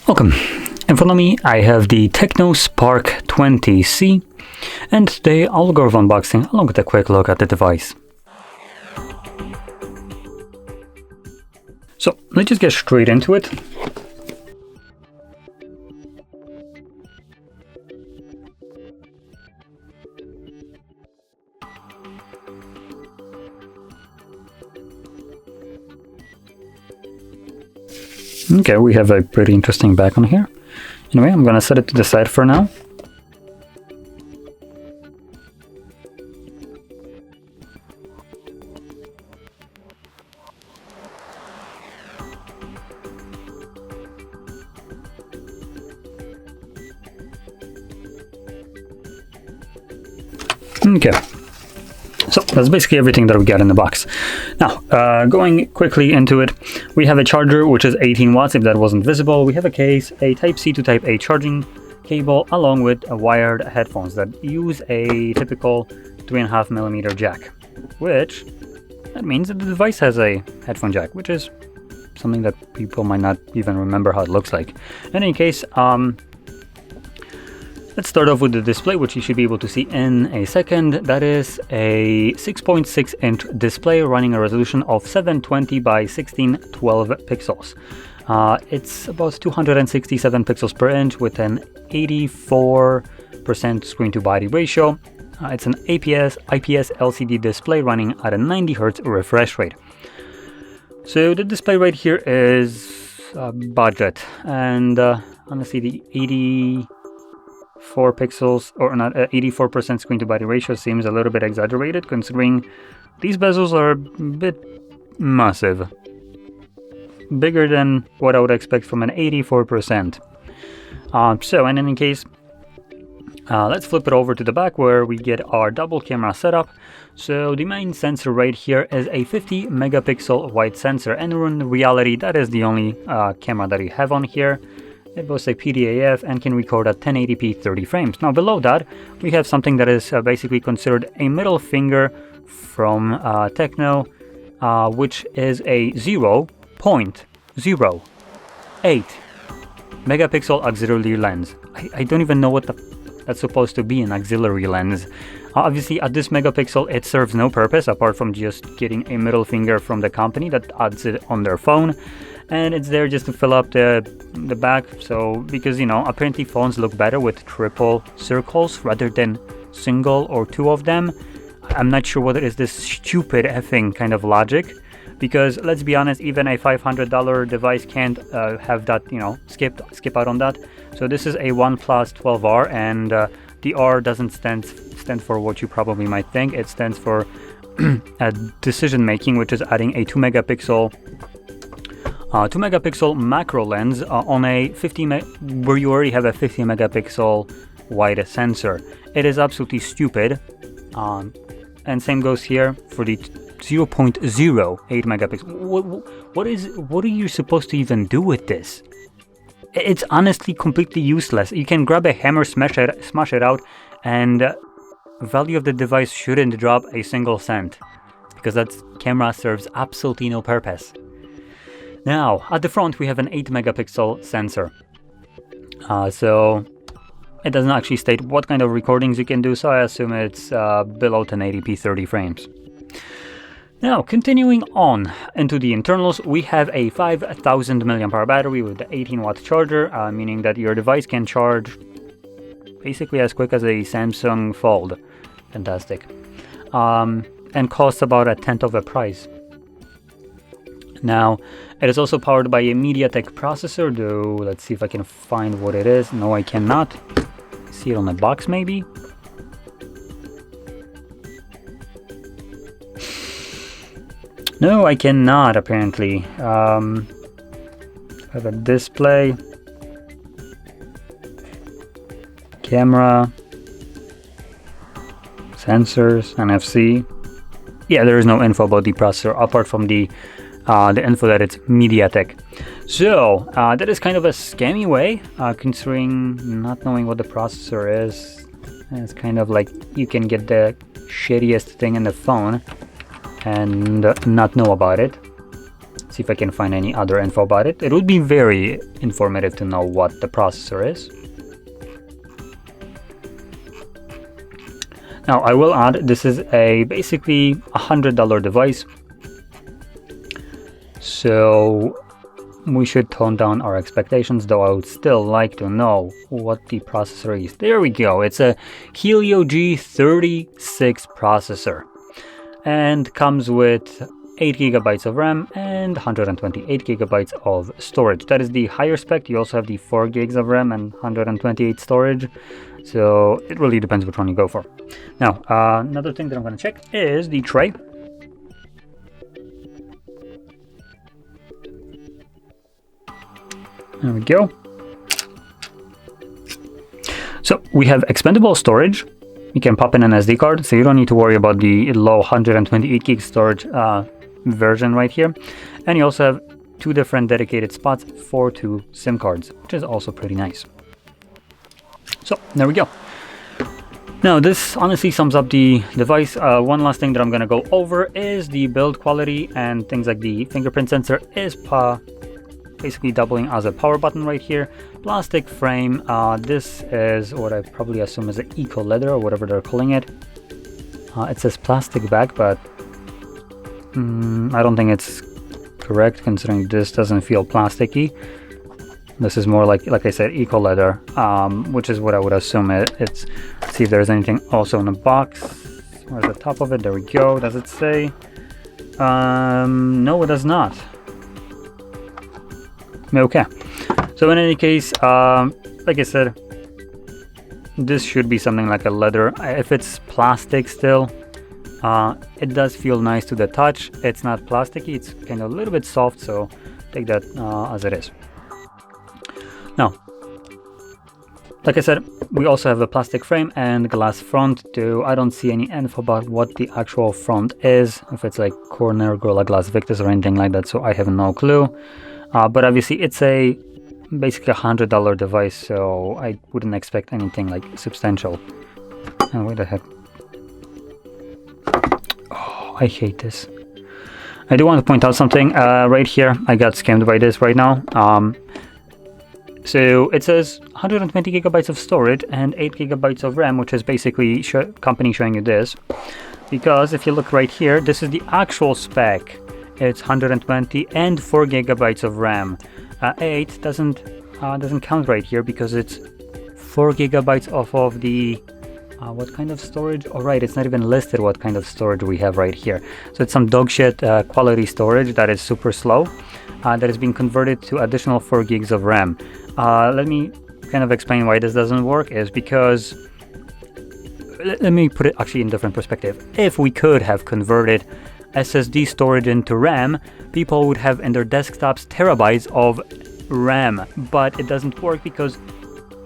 Welcome. In front of me I have the Tecno Spark 20C, and today I'll go over unboxing along with a quick look at the device. So let's just get straight into it. Okay, we have a pretty interesting back on here. Anyway, I'm gonna set it to the side for now. Okay, so that's basically everything that we got in the box. Now, going quickly into it, we have a charger which is 18 watts if that wasn't visible. We have a case, a Type-C to Type-A charging cable, along with a wired headphones that use a typical 3.5mm jack, which that means that the device has a headphone jack, which is something that people might not even remember how it looks like. In any case, let's start off with the display, which you should be able to see in a second. That is a 6.6-inch display running a resolution of 720 by 1612 pixels. It's about 267 pixels per inch with an 84% screen-to-body ratio. It's an IPS LCD display running at a 90 Hz refresh rate. So the display right here is budget, and honestly the 84 pixels, or not, 84% screen to body ratio seems a little bit exaggerated, considering these bezels are a bit massive, bigger than what I would expect from an 84%. So in any case, let's flip it over to the back where we get our double camera setup. So the main sensor right here is a 50 megapixel wide sensor, and in reality that is the only camera that we have on here. It boasts a PDAF and can record at 1080p 30 frames. Now below that we have something that is basically considered a middle finger from Tecno, which is a 0.08 megapixel auxiliary lens. I don't even know what that's supposed to be, an auxiliary lens. Obviously at this megapixel it serves no purpose apart from just getting a middle finger from the company that adds it on their phone. And it's there just to fill up the back, so because, you know, apparently phones look better with triple circles rather than single or two of them. I'm not sure what it is, this stupid effing kind of logic, because let's be honest, even a $500 device can't have that, you know, skip out on that. So this is a OnePlus 12R, and the R doesn't stand for what you probably might think. It stands for decision making, which is adding a 2 megapixel macro lens on a where you already have a 50 megapixel wide sensor. It is absolutely stupid, and same goes here for the 0.08 megapixel. What are you supposed to even do with this? It's honestly completely useless. You can grab a hammer, smash it out, and value of the device shouldn't drop a single cent, because that camera serves absolutely no purpose. Now, at the front we have an 8 megapixel sensor. So it doesn't actually state what kind of recordings you can do, so I assume it's below 1080p 30 frames. Now, continuing on into the internals, we have a 5000 mAh battery with the 18 watt charger, meaning that your device can charge basically as quick as a Samsung Fold. Fantastic. And costs about a tenth of the price. Now, it is also powered by a MediaTek processor, though let's see if I can find what it is. No, I cannot. See it on the box maybe? No, I cannot apparently. I have a display, camera, sensors, NFC. Yeah, there is no info about the processor apart from the info that it's MediaTek. So that is kind of a scammy way, considering not knowing what the processor is. It's kind of like you can get the shittiest thing in the phone and not know about it. see if I can find any other info about it. It would be very informative to know what the processor is. Now, I will add, this is a basically $100 device, so we should tone down our expectations, though I would still like to know what the processor is. There we go, it's a Helio G36 processor, and comes with 8 GB of RAM and 128 GB of storage. That is the higher spec. You also have the 4 GB of RAM and 128 storage, so it really depends which one you go for. Now, another thing that I'm going to check is the tray. There we go. So we have expandable storage. You can pop in an SD card, so you don't need to worry about the low 128 gig storage version right here. And you also have 2 different dedicated spots for 2 SIM cards, which is also pretty nice. So there we go. Now this honestly sums up the device. One last thing that I'm going to go over is the build quality and things like the fingerprint sensor is basically doubling as a power button right here. Plastic frame. This is what I probably assume is an eco leather or whatever they're calling it. It says plastic back, but I don't think it's correct considering this doesn't feel plasticky. This is more like I said, eco leather, which is what I would assume it's. Let's see if there's anything also in the box. Where's the top of it? There we go. Does it say? No, it does not. Okay. So in any case, like I said, this should be something like a leather. If it's plastic still, it does feel nice to the touch. It's not plasticky. It's kind of a little bit soft, so take that as it is. Now, like I said, we also have a plastic frame and glass front too. I don't see any info about what the actual front is, if it's like Corner, Gorilla Glass Victus or anything like that, so I have no clue. But obviously it's a basically $100 device, so I wouldn't expect anything like substantial. And where the heck? Oh, I hate this. I do want to point out something right here. I got scammed by this right now. So it says 120 gigabytes of storage and 8 gigabytes of RAM, which is basically company showing you this. Because if you look right here, this is the actual spec. It's 120 and 4 gigabytes of RAM. 8 doesn't count right here because it's 4 gigabytes off of the what kind of storage? Oh right, it's not even listed what kind of storage we have right here. So it's some dog shit quality storage that is super slow. That is being converted to additional 4 gigs of RAM. Let me kind of explain why this doesn't work. Is because let me put it actually in different perspective. If we could have converted SSD storage into RAM, people would have in their desktops terabytes of RAM, but it doesn't work because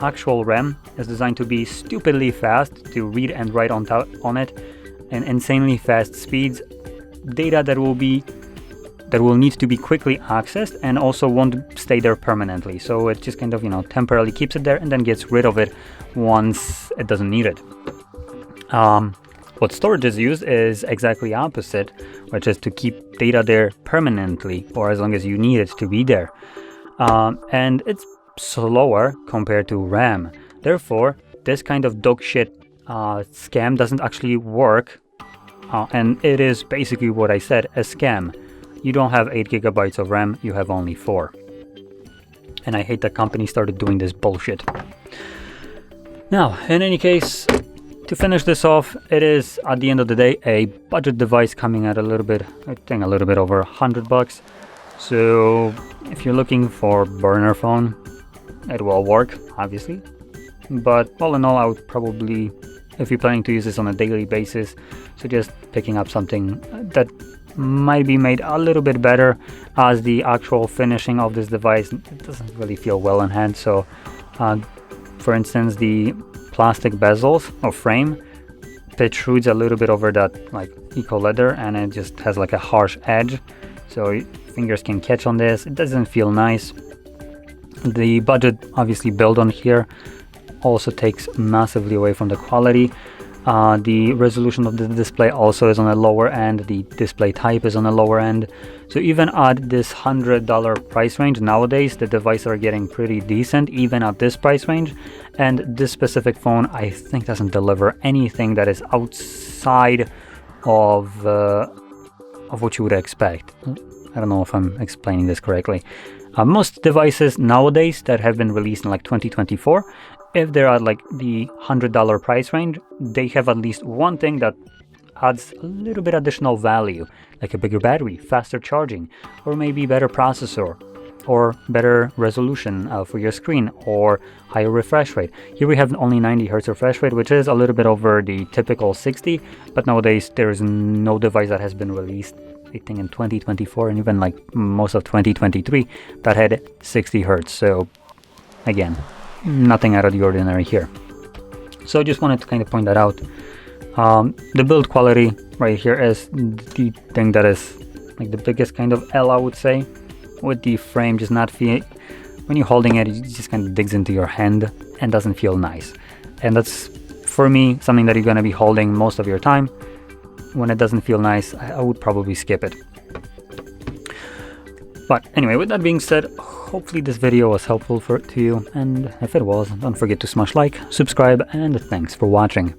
actual RAM is designed to be stupidly fast to read and write on it, and insanely fast speeds, data that will need to be quickly accessed and also won't stay there permanently. So it just kind of, temporarily keeps it there and then gets rid of it once it doesn't need it. What storage is used is exactly opposite, which is to keep data there permanently or as long as you need it to be there. And it's slower compared to RAM. Therefore, this kind of dog shit scam doesn't actually work. And it is basically what I said, a scam. You don't have 8 gigabytes of RAM, you have only 4. And I hate that company started doing this bullshit. Now, in any case, to finish this off, it is, at the end of the day, a budget device coming at a little bit over $100. So, if you're looking for burner phone, it will work, obviously. But all in all, I would probably, if you're planning to use this on a daily basis, suggest picking up something that might be made a little bit better, as the actual finishing of this device, it doesn't really feel well in hand. So for instance, the plastic bezels or frame protrudes a little bit over that like eco leather, and it just has like a harsh edge, so fingers can catch on this. It doesn't feel nice. The budget obviously build on here also takes massively away from the quality. The resolution of the display also is on the lower end. The display type is on the lower end. So even at this $100 price range nowadays, the devices are getting pretty decent even at this price range. And this specific phone, I think, doesn't deliver anything that is outside of what you would expect. I don't know if I'm explaining this correctly. Most devices nowadays that have been released in like 2024, if they're at like the $100 price range, they have at least one thing that adds a little bit additional value, like a bigger battery, faster charging, or maybe better processor, or better resolution for your screen, or higher refresh rate. Here we have only 90 Hz refresh rate, which is a little bit over the typical 60, but nowadays there is no device that has been released, I think in 2024 and even like most of 2023, that had 60 Hz. So again, nothing out of the ordinary here. So I just wanted to kind of point that out. The build quality right here is the thing that is like the biggest kind of L, I would say, with the frame just not feel, when you're holding it, it just kind of digs into your hand and doesn't feel nice. And that's, for me, something that you're going to be holding most of your time. When it doesn't feel nice, I would probably skip it. But anyway, with that being said, hopefully this video was helpful to you, and if it was, don't forget to smash like, subscribe, and thanks for watching.